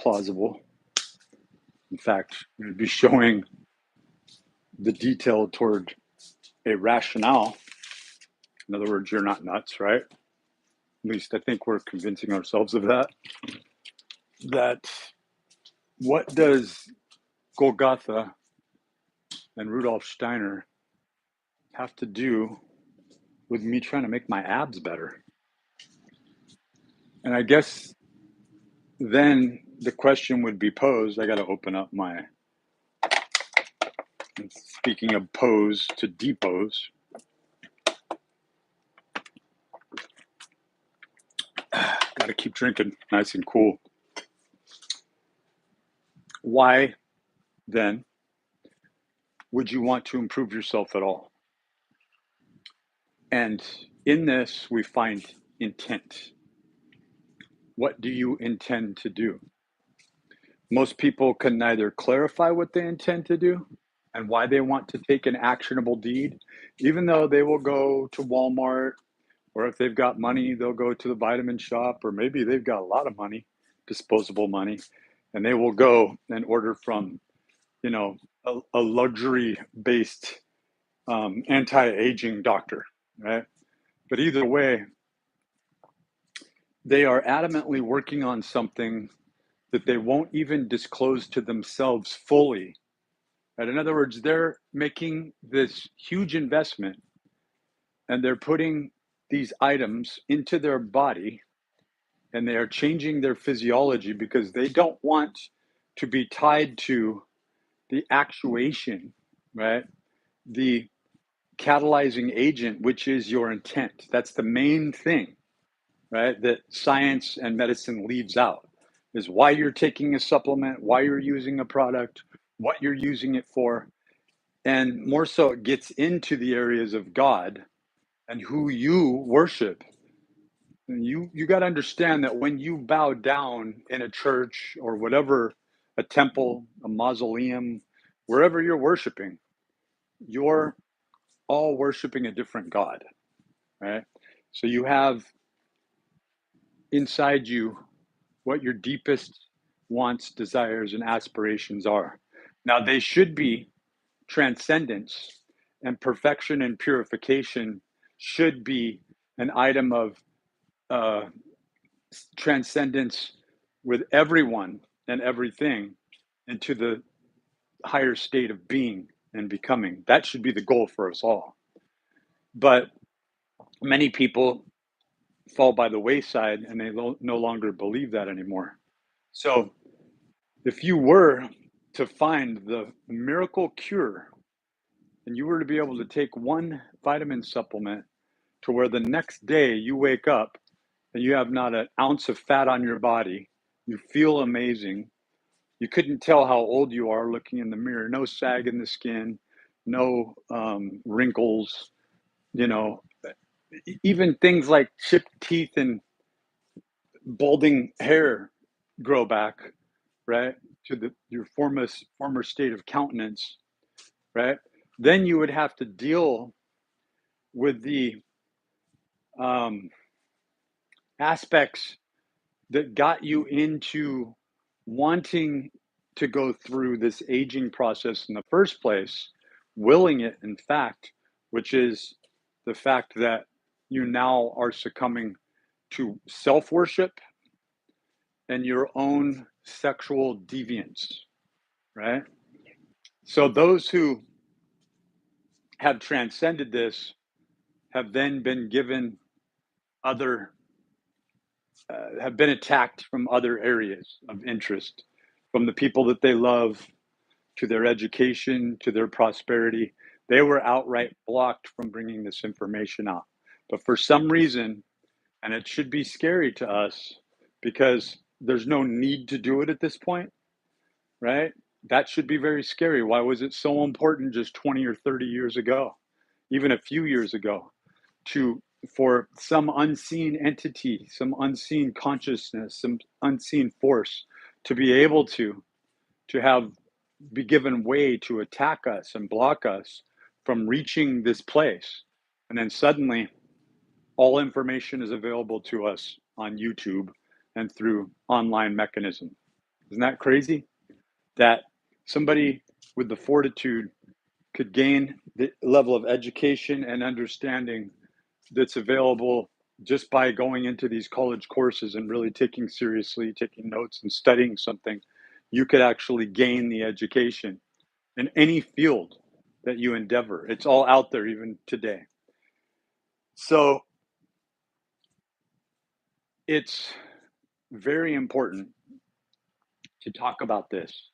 plausible. In fact, it would be showing the detail toward a rationale. In other words, you're not nuts, right? At least I think we're convincing ourselves of that. That what does Golgotha and Rudolf Steiner have to do with me trying to make my abs better? And I guess then the question would be posed. I got to open up my, speaking of pose to depose. Got to keep drinking nice and cool. Why then would you want to improve yourself at all? And in this, we find intent. What do you intend to do? Most people can neither clarify what they intend to do and why they want to take an actionable deed, even though they will go to Walmart, or if they've got money, they'll go to the vitamin shop, or maybe they've got a lot of money, disposable money, and they will go and order from, a luxury-based anti-aging doctor, right? But either way, they are adamantly working on something that they won't even disclose to themselves fully. And in other words, they're making this huge investment and they're putting these items into their body and they are changing their physiology because they don't want to be tied to the actuation, right? The catalyzing agent, which is your intent. That's the main thing, right? That science and medicine leaves out, is why you're taking a supplement, why you're using a product, what you're using it for. And more so, it gets into the areas of God and who you worship. And you got to understand that when you bow down in a church or whatever, a temple, a mausoleum, wherever you're worshiping, you're all worshiping a different God, right? So you have inside you what your deepest wants, desires, and aspirations are. Now, they should be transcendence, and perfection and purification should be an item of transcendence with everyone and everything into the higher state of being and becoming. That should be the goal for us all. But many people fall by the wayside and they no longer believe that anymore. So if you were to find the miracle cure and you were to be able to take one vitamin supplement to where the next day you wake up and you have not an ounce of fat on your body, you feel amazing, you couldn't tell how old you are looking in the mirror, no sag in the skin, no wrinkles, even things like chipped teeth and balding hair grow back, right, to your former state of countenance, right? Then you would have to deal with the aspects that got you into wanting to go through this aging process in the first place, willing it, in fact, which is the fact that you now are succumbing to self-worship and your own sexual deviance, right? So those who have transcended this have then been given other, have been attacked from other areas of interest, from the people that they love, to their education, to their prosperity. They were outright blocked from bringing this information out. But for some reason, and it should be scary to us because there's no need to do it at this point, right? That should be very scary. Why was it so important just 20 or 30 years ago, even a few years ago, for some unseen entity, some unseen consciousness, some unseen force to be able to be given way to attack us and block us from reaching this place? And then suddenly all information is available to us on YouTube and through online mechanism. Isn't that crazy? That somebody with the fortitude could gain the level of education and understanding that's available just by going into these college courses and really taking notes and studying something. You could actually gain the education in any field that you endeavor. It's all out there even today. So it's very important to talk about this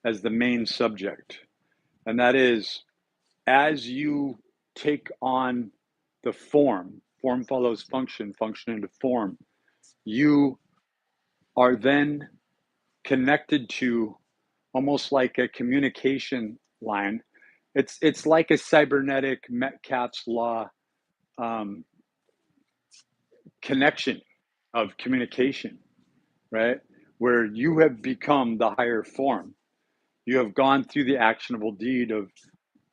as the main subject. And that is, as you take on the form follows function, function into form, you are then connected to almost like a communication line. It's like a cybernetic Metcalfe's law connection of communication, right? Where you have become the higher form. You have gone through the actionable deed of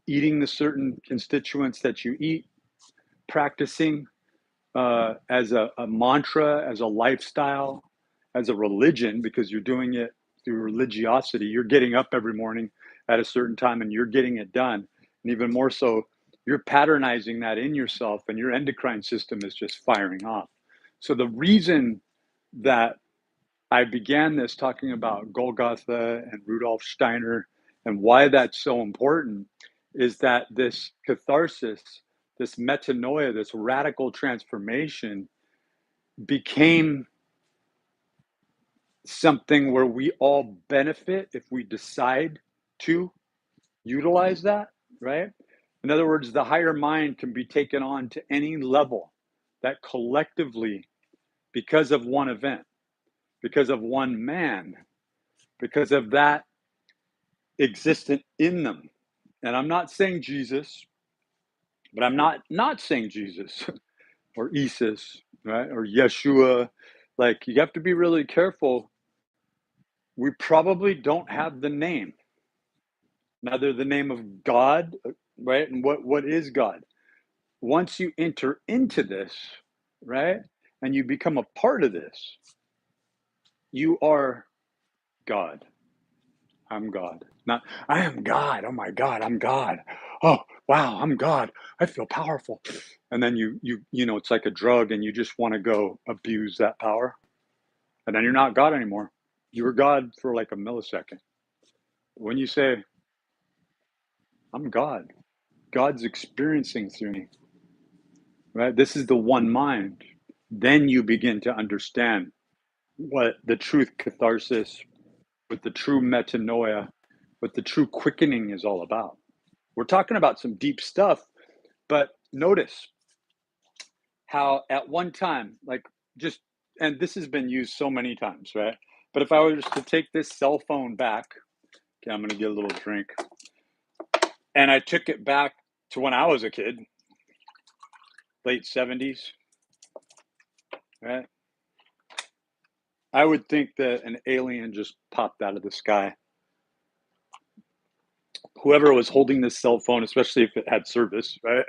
eating the certain constituents that you eat, practicing as a mantra, as a lifestyle, as a religion, because you're doing it through religiosity. You're getting up every morning at a certain time and you're getting it done. And even more so, you're patternizing that in yourself and your endocrine system is just firing off. So the reason that I began this talking about Golgotha and Rudolf Steiner and why that's so important is that this catharsis, this metanoia, this radical transformation became something where we all benefit if we decide to utilize that, right? In other words, the higher mind can be taken on to any level that collectively, because of one event, because of one man, because of that existent in them. And I'm not saying Jesus, but I'm not saying Jesus or Isis, right? Or Yeshua. Like, you have to be really careful. We probably don't have the name, neither the name of God, right? And what is God? Once you enter into this, right, and you become a part of this, you are God. I'm God. Not, I am God. Oh my God, I'm God. Oh, wow, I'm God. I feel powerful. And then you know, it's like a drug and you just want to go abuse that power. And then you're not God anymore. You were God for like a millisecond. When you say, I'm God, God's experiencing through me, right? This is the one mind. Then you begin to understand what the truth catharsis, what the true metanoia, what the true quickening is all about. We're talking about some deep stuff, but notice how at one time, like just, and this has been used so many times, right? But if I was to take this cell phone back, okay, I'm going to get a little drink, and I took it back to when I was a kid, late 70s, right? I would think that an alien just popped out of the sky. Whoever was holding this cell phone, especially if it had service, right?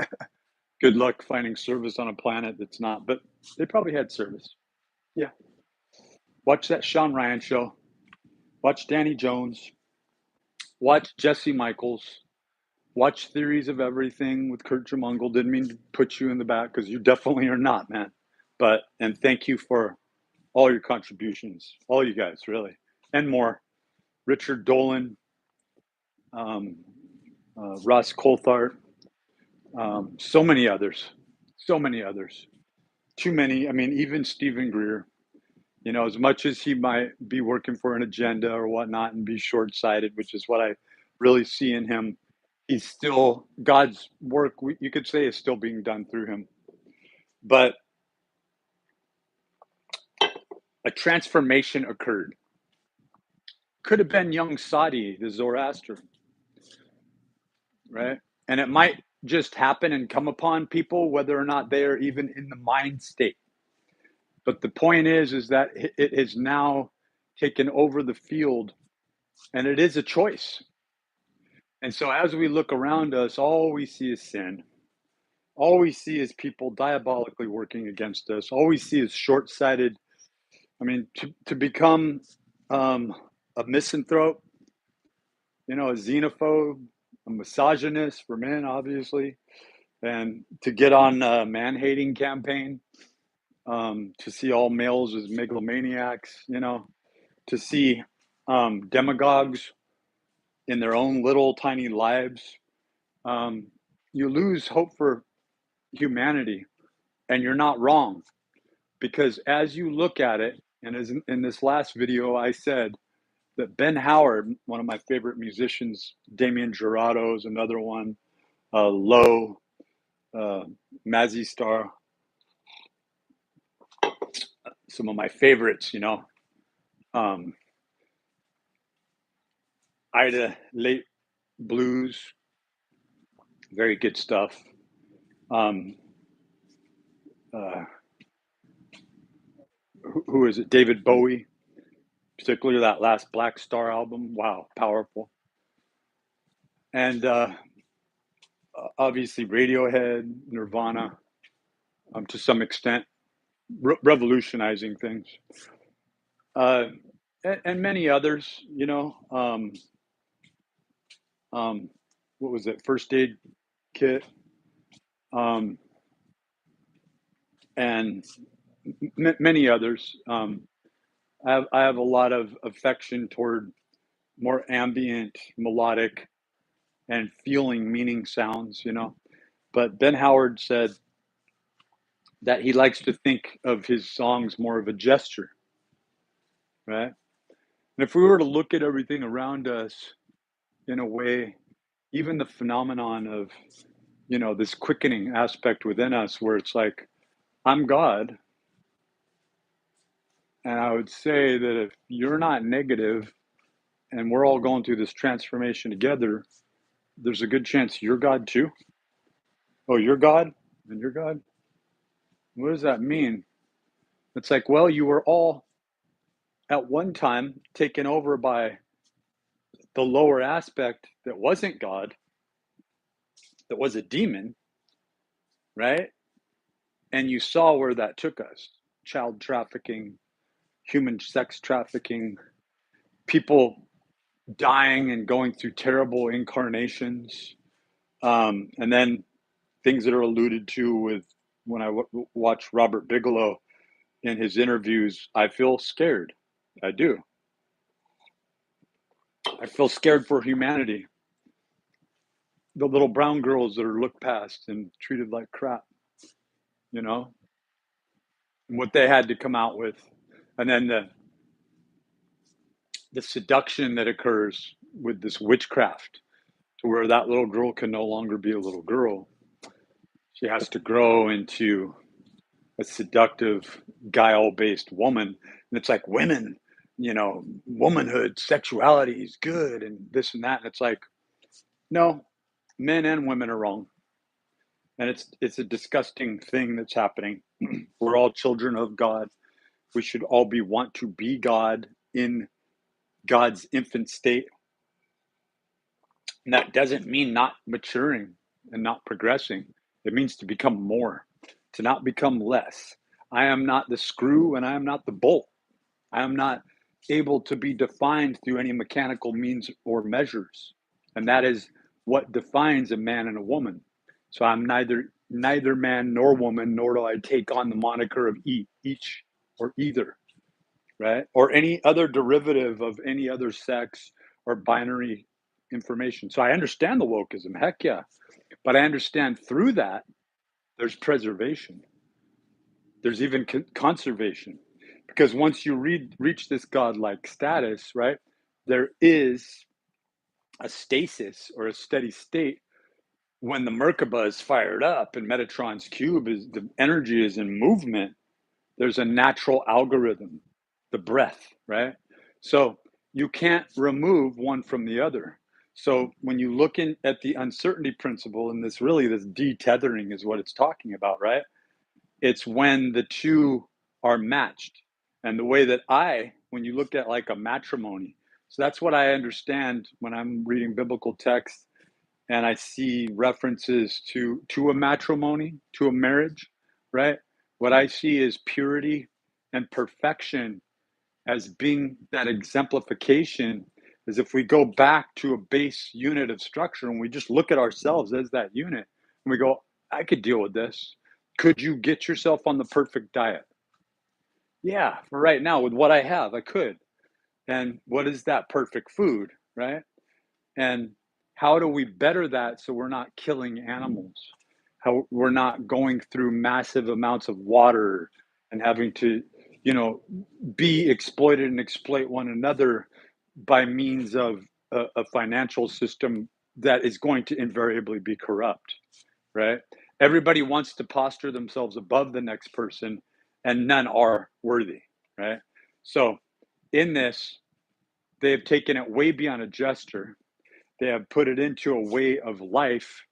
Good luck finding service on a planet that's not, but they probably had service. Yeah. Watch that Sean Ryan show. Watch Danny Jones. Watch Jesse Michaels. Watch Theories of Everything with Kurt Jamungle. Didn't mean to put you in the back because you definitely are not, man. But, and thank you for all your contributions, all you guys, really, and more. Richard Dolan, Russ Coulthart, so many others, so many others. Too many. I mean, even Stephen Greer, you know, as much as he might be working for an agenda or whatnot and be short-sighted, which is what I really see in him, he's still, God's work, you could say, is still being done through him. But a transformation occurred. Could have been young Sadi, the Zoroaster, right? And it might just happen and come upon people, whether or not they are even in the mind state. But the point is that it has now taken over the field, and it is a choice. And so as we look around us, all we see is sin. All we see is people diabolically working against us. All we see is short-sighted. I mean, to become a misanthrope, a xenophobe, a misogynist for men, obviously, and to get on a man-hating campaign, to see all males as megalomaniacs, to see demagogues in their own little tiny lives, you lose hope for humanity. And you're not wrong, because as you look at it, and as in this last video, I said that Ben Howard, one of my favorite musicians, Damien Jurado is another one, Low, Mazzy Star, some of my favorites, Ida Late Blues, very good stuff. Who is it? David Bowie, particularly that last Black Star album. Wow, powerful. And obviously Radiohead, Nirvana, to some extent, revolutionizing things. And many others, what was it? First Aid Kit, and many others. I have a lot of affection toward more ambient, melodic, and feeling meaning sounds, But Ben Howard said that he likes to think of his songs more of a gesture, right? And if we were to look at everything around us in a way, even the phenomenon of, this quickening aspect within us where it's like, I'm God. And I would say that if you're not negative and we're all going through this transformation together, there's a good chance you're God too. Oh, you're God? And you're God? What does that mean? It's like, well, you were all at one time taken over by the lower aspect that wasn't God, that was a demon, right? And you saw where that took us: child trafficking, human sex trafficking, people dying and going through terrible incarnations. And then things that are alluded to with when I watch Robert Bigelow in his interviews, I feel scared. I do. I feel scared for humanity. The little brown girls that are looked past and treated like crap, what they had to come out with. And then the seduction that occurs with this witchcraft to where that little girl can no longer be a little girl. She has to grow into a seductive, guile-based woman. And it's like women, womanhood, sexuality is good and this and that. And it's like, no, men and women are wrong. And it's a disgusting thing that's happening. We're all children of God. We should all want to be God in God's infant state. And that doesn't mean not maturing and not progressing. It means to become more, to not become less. I am not the screw and I am not the bolt. I am not able to be defined through any mechanical means or measures. And that is what defines a man and a woman. So I'm neither man nor woman, nor do I take on the moniker of each or either, right? Or any other derivative of any other sex or binary information. So I understand the wokeism, heck yeah. But I understand through that, there's preservation. There's even conservation. Because once you reach this godlike status, right, there is a stasis or a steady state when the Merkaba is fired up and Metatron's cube is the energy is in movement. There's a natural algorithm, the breath, right? So you can't remove one from the other. So when you look at the uncertainty principle, and this detethering is what it's talking about, right? It's when the two are matched. And the way that when you look at like a matrimony, so that's what I understand when I'm reading biblical text and I see references to a matrimony, to a marriage, right? What I see is purity and perfection as being that exemplification is if we go back to a base unit of structure and we just look at ourselves as that unit and we go, I could deal with this. Could you get yourself on the perfect diet? Yeah, for right now, with what I have, I could. And what is that perfect food, right? And how do we better that so we're not killing animals? How we're not going through massive amounts of water and having to, you know, be exploited and exploit one another by means of a financial system that is going to invariably be corrupt, right? Everybody wants to posture themselves above the next person, and none are worthy, right? So, in this, they have taken it way beyond a gesture. They have put it into a way of life,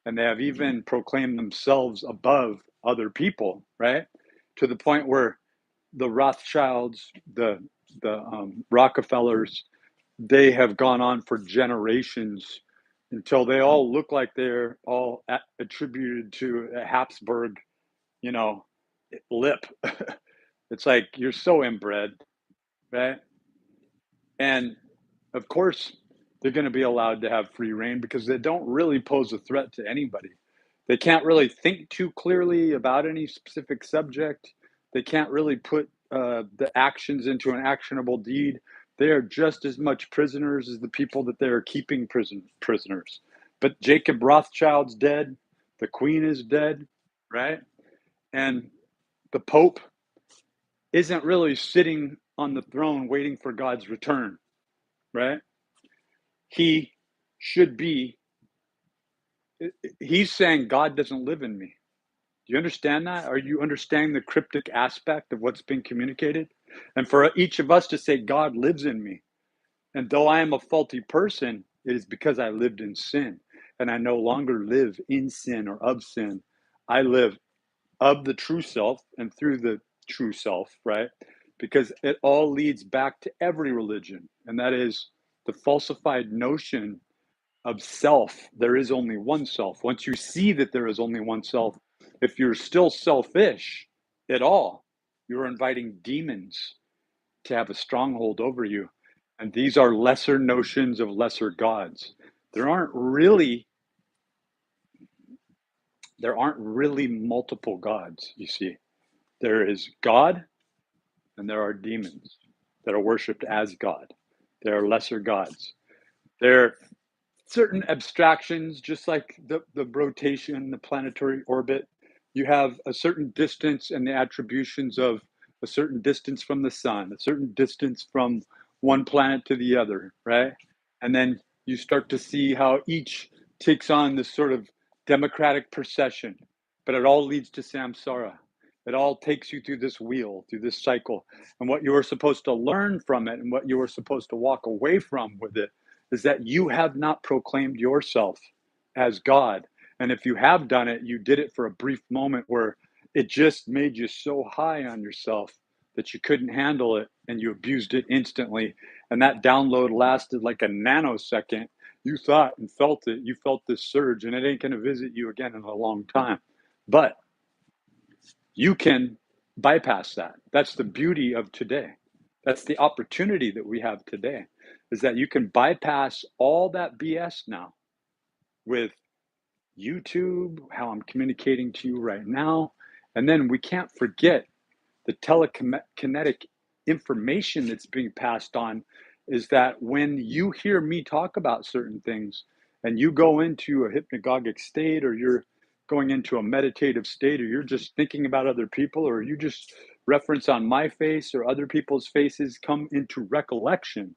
and they have even proclaimed themselves above other people, right? To the point where the Rothschilds, the Rockefellers, they have gone on for generations until they all look like they're all attributed to a Habsburg, you know, lip. It's like you're so inbred, right? And of course, they're going to be allowed to have free reign because they don't really pose a threat to anybody. They can't really think too clearly about any specific subject. They can't really put the actions into an actionable deed. They are just as much prisoners as the people that they are keeping prisoners. But Jacob Rothschild's dead. The Queen is dead, right? And the Pope isn't really sitting on the throne waiting for God's return, right? He should be, he's saying God doesn't live in me. Do you understand that? Are you understanding the cryptic aspect of what's being communicated? And for each of us to say, God lives in me. And though I am a faulty person, it is because I lived in sin. And I no longer live in sin or of sin. I live of the true self and through the true self, right? Because it all leads back to every religion. And that is the falsified notion of self. There is only one self. Once you see that there is only one self, if you're still selfish at all, you're inviting demons to have a stronghold over you. And these are lesser notions of lesser gods. There aren't really multiple gods, you see. There is God and there are demons that are worshipped as God. There are lesser gods. There are certain abstractions, just like the rotation, the planetary orbit. You have a certain distance and the attributions of a certain distance from the sun, a certain distance from one planet to the other, right? And then you start to see how each takes on this sort of democratic procession, but it all leads to samsara. It all takes you through this wheel, through this cycle. And what you are supposed to learn from it and what you are supposed to walk away from with it is that you have not proclaimed yourself as God. And if you have done it, you did it for a brief moment where it just made you so high on yourself that you couldn't handle it and you abused it instantly. And that download lasted like a nanosecond. You thought and felt it. You felt this surge, and it ain't going to visit you again in a long time. But you can bypass that. That's the beauty of today. That's the opportunity that we have today, is that you can bypass all that BS now with YouTube, how I'm communicating to you right now. And then we can't forget the telekinetic information that's being passed on, is that when you hear me talk about certain things and you go into a hypnagogic state, or you're going into a meditative state, or you're just thinking about other people, or you just reference on my face or other people's faces come into recollection,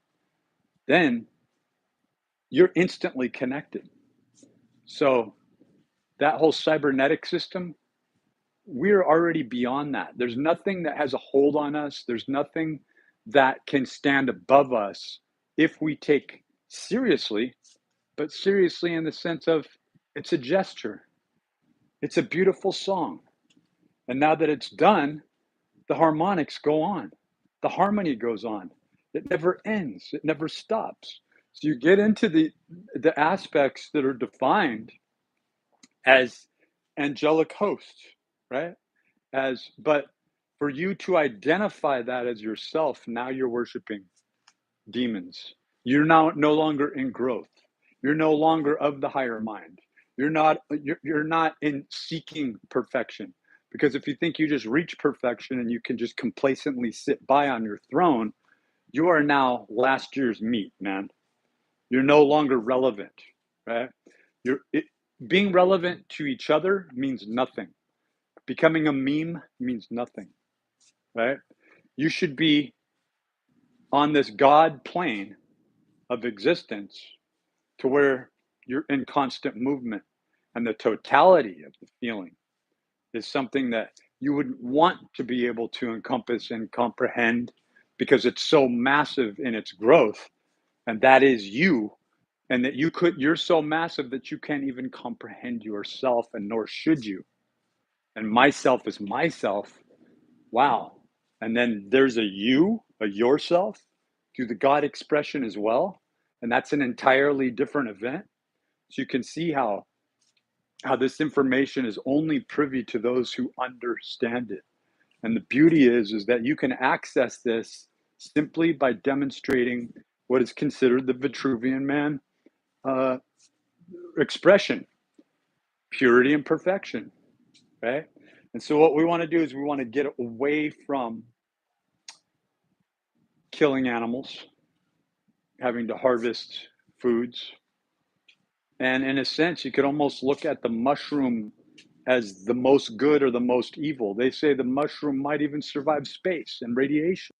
then you're instantly connected. So that whole cybernetic system, we're already beyond that. There's nothing that has a hold on us. There's nothing that can stand above us if we take seriously, but seriously in the sense of it's a gesture. It's a beautiful song. And now that it's done, the harmonics go on. The harmony goes on. It never ends. It never stops. So you get into the aspects that are defined as angelic hosts, right? But For you to identify that as yourself, now you're worshiping demons. You're now no longer in growth. You're no longer of the higher mind. You're not in seeking perfection. Because if you think you just reach perfection and you can just complacently sit by on your throne, you are now last year's meat, man. You're no longer relevant, right? Being relevant to each other means nothing. Becoming a meme means nothing, right? You should be on this God plane of existence to where you're in constant movement, and the totality of the feeling is something that you would want to be able to encompass and comprehend, because it's so massive in its growth, and that is you. And that you're so massive that you can't even comprehend yourself, and nor should you. And myself is myself. Wow. And then there's a yourself through the God expression as well. And that's an entirely different event. So you can see how this information is only privy to those who understand it. And the beauty is that you can access this simply by demonstrating what is considered the Vitruvian Man expression, purity and perfection, right? And so what we want to do is we want to get away from killing animals, having to harvest foods. And in a sense, you could almost look at the mushroom as the most good or the most evil. They say the mushroom might even survive space and radiation.